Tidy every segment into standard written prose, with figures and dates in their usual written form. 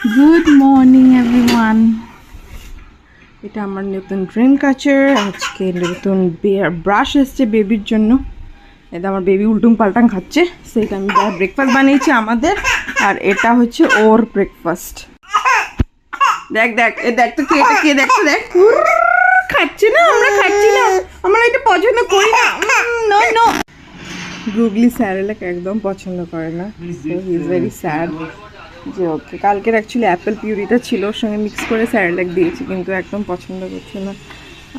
Good morning everyone. এটা আমার নতুন ড্রিম কাচার। আজকে নতুন ব্রাশ এসছে বেবির জন্য। এটা আমার বেবি উল্টুম পাল্টাং খাচ্ছে, সেইটা আমি ব্রেকফাস্ট বানিয়েছি আমাদের। আর এটা হচ্ছে ওর ব্রেকফাস্ট। দেখ দেখ এ দেখ তো, কে এটা কে, দেখ তো দেখ, খাচ্ছে না, আমরা খাচ্ছি না, আমরা এটা পছন্দ করি না। নো নো, গুগলি স্যারেলাক একদম পছন্দ করে না, so he is very sad. যে ওকে কালকের অ্যাকচুয়ালি অ্যাপেল পিউরিটা ছিল, ওর সঙ্গে মিক্স করে স্যারেলাক দিয়েছি, কিন্তু একদম পছন্দ করছে না।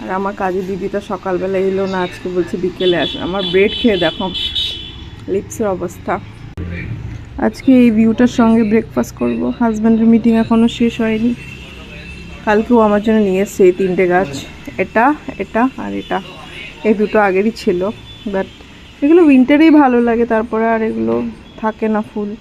আর আমার কাজে দিদিটা সকালবেলা এলো না, আজকে বলছে বিকেলে আসে। আমার ব্রেড খেয়ে দেখো লিপসের অবস্থা। আজকে এই ভিউটার সঙ্গে ব্রেকফাস্ট করব। হাজব্যান্ডের মিটিং এখনও শেষ হয়নি। কালকেও আমার জন্য নিয়ে এসছে এই 3টে গাছ, এটা এটা আর এটা। এই দুটো আগেরই ছিল, বাট এগুলো উইন্টারেই ভালো লাগে, তারপরে আর এগুলো থাকে না ফুল।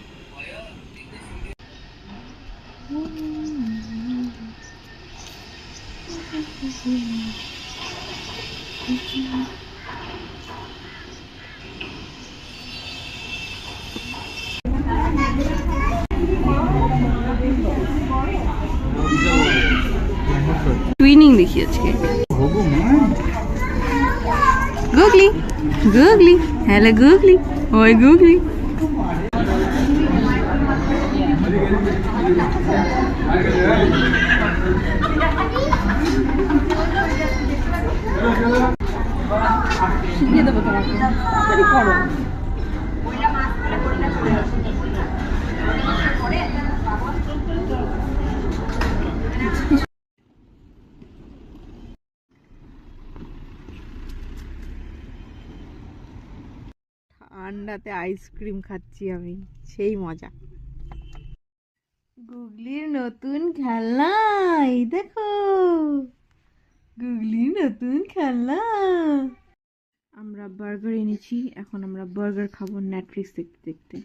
টুইনিং দেখি আজকে। গুগলি গুগলি, হ্যালো গুগলি, ওই গুগলি। শিখিয়ে দেবো তোমাকে, তাড়াতাড়ি করো। ঠান্ডাতে আইসক্রিম খাচ্ছি আমি, সেই মজা। গুগলির নতুন খেলনা, এই দেখো গুগলির নতুন খেলনা। আমরা বার্গার এনেছি, এখন আমরা বার্গার খাবো নেটফ্লিক্স দেখতে দেখতে।